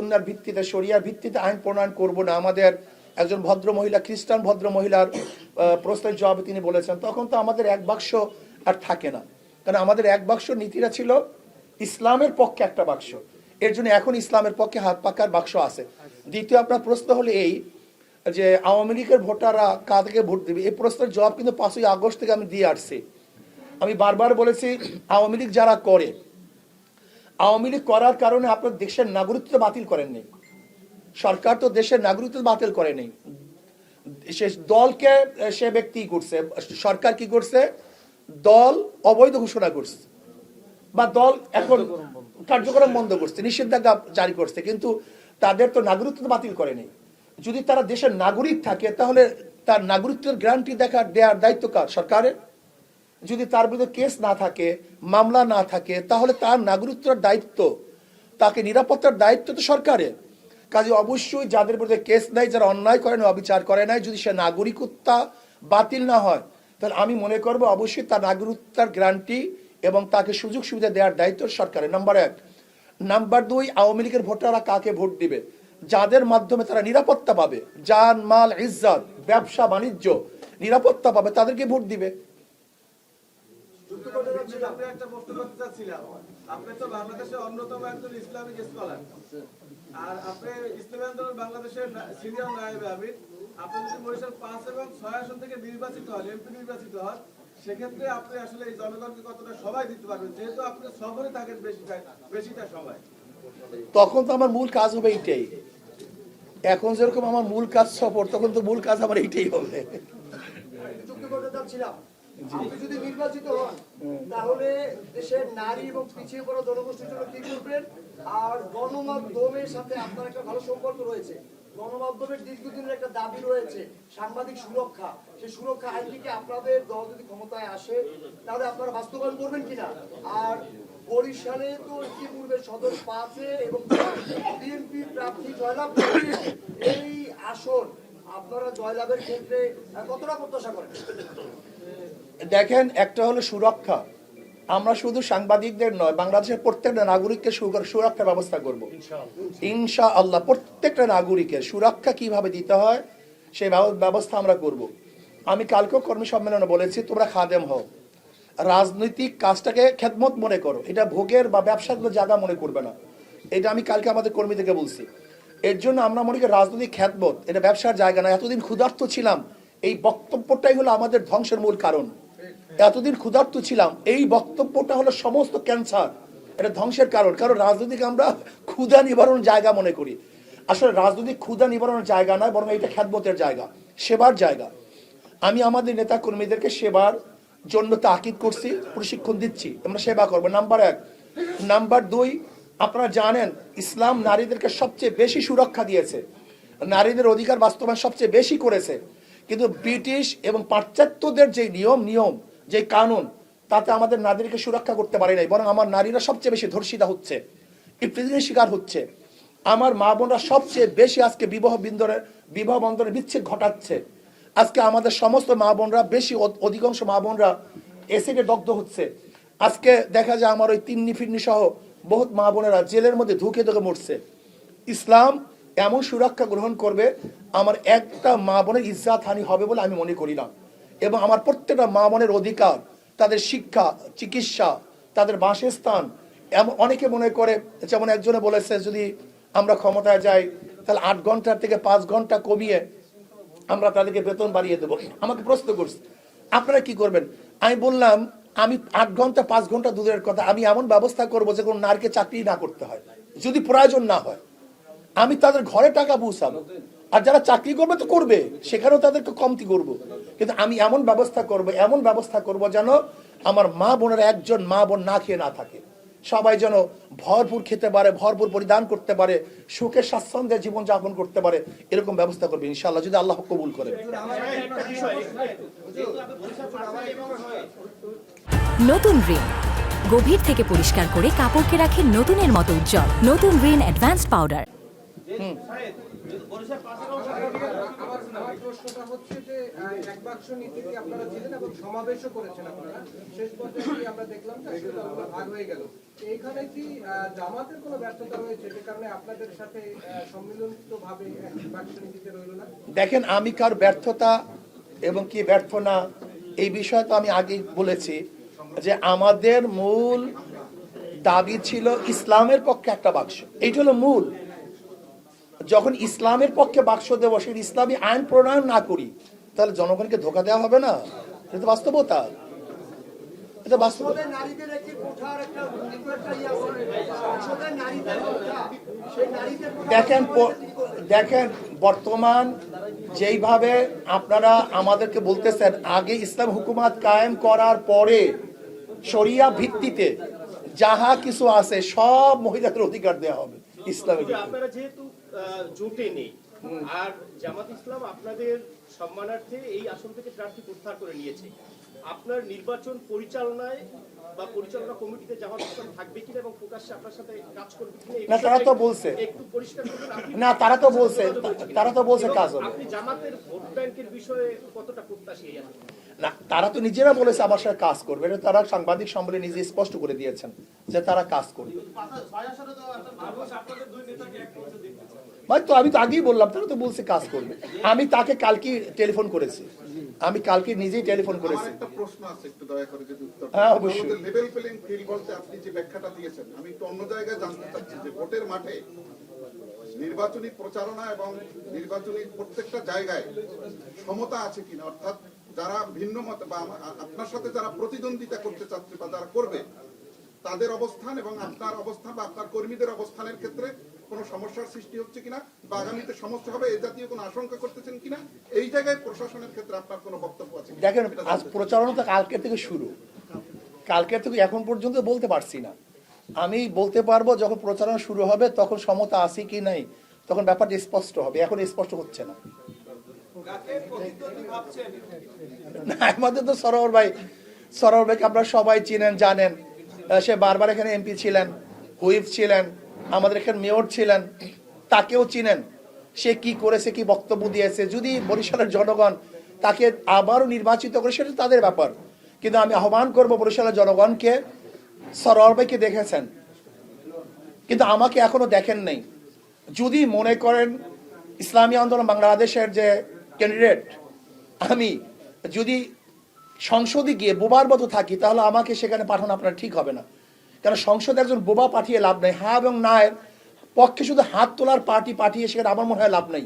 সুন্নাহর ভিত্তিতে শরিয়ার ভিত্তিতে আইন প্রণয়ন করব না। আমাদের একজন ভদ্র মহিলা, খ্রিস্টান ভদ্র মহিলার প্রশ্নের জবাবে তিনি বলেছেন, তখন তো আমাদের এক বাক্স আর থাকে না, কারণ আমাদের এক বাক্স নীতিরা ছিল ইসলামের পক্ষে একটা বাক্স। এর জন্য এখন ইসলামের পক্ষে হাত পাকার বাক্স আছে। দ্বিতীয় আপনার প্রশ্ন হলো এই যে আওয়ামী লীগের ভোটাররা কাদেরকে ভোট দেবে, এই প্রশ্নের জবাব কিন্তু 5ই আগস্ট থেকে আমি দিয়ে আসছি। আমি বারবার বলেছি, আওয়ামী লীগ যারা করে, আওয়ামী লীগ করার কারণে আপনার দেশের নাগরিকত্ব বাতিল করেননি। সরকার তো দেশের নাগরিকত্ব বাতিল করেনি, সে দলকে সে ব্যক্তি করছে। সরকার কি করছে? দল অবৈধ ঘোষণা করছে বা দল এখন কার্যক্রম বন্ধ করছে, নিষেধাজ্ঞা জারি করছে, কিন্তু তাদের তো নাগরিকত্ব বাতিল করেনি। যদি তারা দেশের নাগরিক থাকে তাহলে তার নাগরিকত্বের গ্যারান্টি দেওয়ার দায়িত্ব কার? সরকারের। যদি তার বিরুদ্ধে কেস না থাকে, মামলা না থাকে, তাহলে তার নাগরিকত্বের দায়িত্ব, তাকে নিরাপত্তার দায়িত্ব তো সরকারের। কাজে অবশ্যই যাদের বিরুদ্ধে কেস নাই, যারা অন্যায় করে না, অবিচার করে নাই, যদি সে নাগরিকত্ব বাতিল না হয়, তাহলে আমি মনে করবো অবশ্যই তার নাগরিকতার গ্যারান্টি এবং তাকে সুযোগ সুবিধা দেওয়ার দায়িত্ব সরকারের। নাম্বার 1। নাম্বার 2, আওয়ামী লীগের ভোটাররা কাকে ভোট দিবে? যাদের মাধ্যমে তারা নিরাপত্তা পাবে, জান মাল ইজ্জত, ব্যবসা বাণিজ্য নিরাপত্তা পাবে, তাদেরকে ভোট দিবে। আপনি তো বাংলাদেশের অন্যতম একজন ইসলামিক স্কলার, আর আপনি ইসলামী আন্দোলন বাংলাদেশের সিনিয়র নায়েব আমির। আপনি যদি বরিশাল 5 এবং 6 আসন থেকে নির্বাচিত হন, এমপি নির্বাচিত হন, সেক্ষেত্রে আপনি আসলে এই জনগণকে কতটা সময় দিতে পারবেন, যেহেতু আপনি সফরে থাকেন বেশিটা সময়? তখন তো আমার মূল কাজ হবে এইটাই। এখন যেরকম আমার মূল কাজ সফর, তখন তো মূল কাজ আমার এইটাই হবে। আপনি যদি নির্বাচিত হন তাহলে দেশের নারী এবং পিছিয়ে পড়া জনগোষ্ঠীর জন্য কি করবেন? আর গণমাধ্যমের সাথে আপনার একটা ভালো সম্পর্ক রয়েছে, গণমাধ্যমের দীর্ঘদিনের একটা দাবি রয়েছে সাংবাদিক সুরক্ষা, সেই সুরক্ষা আইনটিকে আপনাদের দল যদি ক্ষমতায় আসে তাহলে আপনারা বাস্তবায়ন করবেন কিনা? আর বরিশালে তো ইতিপূর্বে সদর 5-এ এবং বিএনপি প্রার্থী জয়লাভ করেছে, এই আসন আপনারা জয়লাভের ক্ষেত্রে কতটা প্রত্যাশা করেন? দেখেন, একটা হলো সুরক্ষা। আমরা শুধু সাংবাদিকদের নয়, বাংলাদেশের প্রত্যেকটা নাগরিককে সুরক্ষা ব্যবস্থা করব ইনশাআল্লাহ। প্রত্যেকটা নাগরিকের সুরক্ষা কিভাবে দিতে হয় সেই ব্যবস্থা আমরা করব। আমি কালকেও কর্মী সম্মেলনে বলেছি, তোমরা খাদেম হও, রাজনৈতিক কাজটাকে খেদমত মনে করো, এটা ভোগের বা ব্যবসার জায়গা মনে করবে না। এটা আমি কালকে আমাদের কর্মীদেরকে বলছি। এর জন্য আমরা মনে করি রাজনৈতিক খেদমত, এটা ব্যবসার জায়গা না। এতদিন ক্ষুধার্ত ছিলাম, এই বক্তব্যটাই হলো আমাদের ধ্বংসের মূল কারণ। এতদিন ক্ষুধার্ত ছিলাম, এই বক্তব্যটা হলো সমস্ত ক্যান্সার, এটা ধ্বংসের কারণ। কারণ রাজনৈতিক আমরা ক্ষুধা নিবারণ জায়গা মনে করি। আসলে রাজনৈতিক ক্ষুধা নিবারণের জায়গা নয়, বরং এটা খেদমতের জায়গা, সেবার জায়গা। আমি আমাদের নেতা কর্মীদেরকে সেবার জন্য তাকিদ করছি, প্রশিক্ষণ দিচ্ছি, আমরা সেবা করবো। নাম্বার 1। নাম্বার 2, আপনারা জানেন ইসলাম নারীদেরকে সবচেয়ে বেশি সুরক্ষা দিয়েছে, নারীদের অধিকার বাস্তবায়ন সবচেয়ে বেশি করেছে। কিন্তু ব্রিটিশ এবং পাশ্চাত্যদের যে নিয়ম যে কানুন, তাতে আমাদের নারীদেরকে সুরক্ষা করতে পারে নাই, বরং আমার নারীরা সবচেয়ে বেশি ধর্ষিতা হচ্ছে, ইফতিজিনের শিকার হচ্ছে। আমার মা বোনরা সবচেয়ে বেশি আজকে বিবাহ বন্ধনের বিচ্ছেদ ঘটাচ্ছে। আজকে আমাদের সমস্ত মা বোনরা, অধিকাংশ মা বোনরা এসিডে দগ্ধ হচ্ছে। আজকে দেখা যায় আমার ওই তিন্নি ফিন্নি সহ বহুত মা বোনেরা জেলের মধ্যে ধুকে মরছে। ইসলাম এমন সুরক্ষা গ্রহণ করবে, আমার একটা মা বোনের ইজ্জাত হানি হবে বলে আমি মনে করি না। এবং আমার প্রত্যেকটা মা বোনের অধিকার, তাদের শিক্ষা, চিকিৎসা, তাদের বাসস্থান, এমন অনেকে মনে করে, যেমন একজনে বলেছে যদি আমরা ক্ষমতায় যাই তাহলে 8 ঘন্টা থেকে 5 ঘন্টা কমিয়ে আমরা তাদেরকে বেতন বাড়িয়ে দেবো। আমাকে প্রশ্ন করছে আপনারা কি করবেন? আমি বললাম, আমি 8 ঘন্টা 5 ঘন্টা দূরের কথা, আমি এমন ব্যবস্থা করবো যে কোনো নারীকে চাকরি না করতে হয়, যদি প্রয়োজন না হয়। আমি তাদের ঘরে টাকা পৌঁছাবো, আর যারা চাকরি করবে তো করবে, সেখানেও তাদেরকে কমতি করব। কিন্তু আমি এমন ব্যবস্থা করব যেন আমার মা বোনের একজন মা বোন না খেয়ে না থাকে, সবাই যেন ভরপুর খেতে পারে, ভরপুর পরিধান করতে পারে, সুখে স্বাচ্ছন্দ্যে জীবনযাপন করতে পারে, এরকম ব্যবস্থা করবে ইনশাআল্লাহ, যদি আল্লাহ কবুল করে। নতুন রিন গভীর থেকে পরিষ্কার করে কাপড়কে রাখে নতুনের মতো উজ্জ্বল। নতুন রিন অ্যাডভান্স পাউডার। আমার প্রশ্নটা হচ্ছে যে এক বাক্স নীতিতে আপনারা ছিলেন এবং সমাবেশও করেছেন আপনারা, শেষ পর্যায়ে কি আমরা দেখলাম যে আসলে দলগুলো ভাগ হয়ে গেল। এইখানে কি জামাতের কোনো ব্যর্থতা রয়েছে যে কারণে আপনাদের সাথে সম্মিলিতভাবে এক বাক্স নীতিতে রইল না? দেখেন, আমি কার ব্যর্থতা এবং কি ব্যর্থ না এই বিষয়ে তো আমি আগেই বলেছি যে আমাদের মূল দাবি ছিল ইসলামের পক্ষে একটা বাক্স, এইটা হলো মূল। যখন ইসলামের পক্ষে বাক্স দেব, সেই ইসলামী আইন প্রণয়ন না করি, তাহলে জনগণকে ধোকা দেওয়া হবে না? এটা তো বাস্তবতা, এটা বাস্তবতা। সংসদে নারীদের একটি কোঠার একটা ইয়ে আছে। সংসদে নারীদের কোঠা, সেই নারীদের কোঠা দেখেন বর্তমান যেইভাবে আপনারা আমাদেরকে বলতেছেন, আগে ইসলাম হুকুমাত কায়েম করার পরে শরিয়া ভিত্তিতে যাহা কিছু আছে সব মহিলাদের অধিকার দেওয়া হবে ইসলামী ভিত্তিতে। আপনারা যেহেতু জোটে নেই, আর জামাত ইসলাম আপনাদের সম্মানার্থে এই আসন থেকে প্রার্থী প্রত্যাহার করে নিয়েছে, আপনার নির্বাচন পরিচালনায় বা পরিচালনা কমিটিতে জামাত ইসলাম থাকবে কিনা এবং প্রকাশ্যে আপনার সাথে কাজ করবে কিনা, না তারা তো বলছে, একটু পরিষ্কার করবেন। না তারা তো বলছে কাজ হবে। আপনি জামাতের ভোট ব্যাংকের বিষয়ে কতটা প্রত্যাশী এই আসনে? না, তারা তো নিজেরা বলেছে আমার সাথে কাজ করবে, এটা তারা সাংবাদিক সম্মেলনে নিজে স্পষ্ট করে দিয়েছেন যে তারা কাজ করবে। ভাই তো আমি তো আগেই বললাম, তারা তো বলছে কাজ করবে। আমি তাকে কালকে টেলিফোন করেছি, আমি কালকে নিজেই টেলিফোন করেছি। একটা প্রশ্ন আছে, একটু দয়া করে যদি উত্তর। হ্যাঁ, অবশ্যই। লেভেল প্লেইং ফিল্ড বলতে আপনি যে ব্যাখ্যাটা দিয়েছেন, আমি একটু অন্য জায়গায় জানতে চাচ্ছি যে ভোটের মাঠে নির্বাচনী প্রচারণা এবং নির্বাচনী প্রত্যেকটা জায়গায় সমতা আছে কিনা, অর্থাৎ যারা ভিন্ন মত বা আপনার সাথে যারা প্রতিদ্বন্দ্বিতা করতে চাচ্ছে বা যারা করবে তাদের অবস্থান এবং আপনার অবস্থান বা আপনার কর্মীদের অবস্থানের ক্ষেত্রে কোনো সমস্যার সৃষ্টি হচ্ছে কিনা বা আগামীতে সমস্যা হবে এই জাতীয় কোনো আশঙ্কা করতেছেন কিনা, এই জায়গায় প্রশাসনের ক্ষেত্রে আপনার কোনো বক্তব্য আছে কিনা? দেখেন, আজ প্রচারণা তো কালকে থেকে শুরু, কালকে থেকে এখন পর্যন্ত বলতে পারছি না। আমি বলতে পারবো যখন প্রচারণা শুরু হবে তখন সমতা আছে কি নাই, তখন ব্যাপারটা স্পষ্ট হবে, এখন স্পষ্ট হচ্ছে না। না, আমাদের তো সরোবর ভাইকে আপনারা সবাই চিনেন জানেন, সে বারবার এখানে এমপি ছিলেন, হুইপ ছিলেন, আমাদের এখানে মেয়র ছিলেন, তাকেও চিনেন। সে কি করেছে, কি বক্তব্য দিয়েছে, যদি বরিশালের জনগণ তাকে আবারও নির্বাচিত করে সেটা তাদের ব্যাপার। কিন্তু আমি আহ্বান করব বরিশালের জনগণকে, সরোবর ভাইকে দেখেছেন কিন্তু আমাকে এখনো দেখেন নাই। যদি মনে করেন ইসলামী আন্দোলন বাংলাদেশের যে ক্যান্ডিডেট, আমি যদি সংসদে গিয়ে বোবার মতো থাকি তাহলে আমাকে সেখানে পাঠানো আপনার ঠিক হবে না। কারণ সংসদে একজন বোবা পাঠিয়ে লাভ নাই, হ্যাঁ এবং না এর পক্ষে শুধু হাত তোলার পার্টি পাঠিয়ে সেখানে আমার মনে হয় লাভ নাই।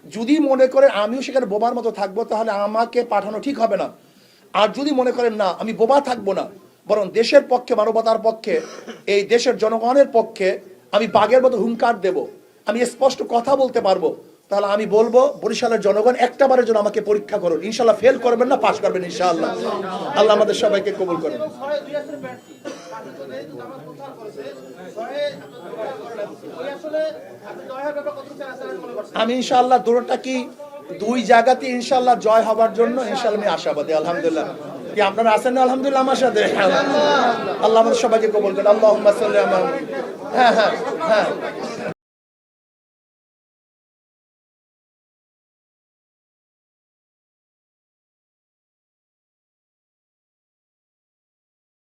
যদি মনে করেন আমিও সেখানে বোবার মতো থাকবো তাহলে আমাকে পাঠানো ঠিক হবে না। আর যদি মনে করেন না আমি বোবা থাকবো না, বরং দেশের পক্ষে, মানবতার পক্ষে, এই দেশের জনগণের পক্ষে আমি বাঘের মতো হুঙ্কার দেব, আমি স্পষ্ট কথা বলতে পারবো, তাহলে আমি বলবো বরিশালের জনগণ একটাবারের জন্য আমাকে পরীক্ষা করুন, ইনশাল্লাহ ফেল করবেন না, পাস করবেন ইনশাআল্লাহ। আল্লাহ আমাদের সবাইকে কবুল করুন। আমি ইনশাআল্লাহ দুটোটা কি দুই জায়গাতে ইনশাআল্লাহ জয় হবার জন্য ইনশাআল্লাহ আমি আশাবাদী। আলহামদুলিল্লাহ। কি আপনারা আছেন না আলহামদুলিল্লাহ আমার সাথে? আল্লাহ আমাদের সবাইকে কবুল করুন। আল্লাহুম্মা সাল্লি আলা, হ্যাঁ হ্যাঁ হ্যাঁ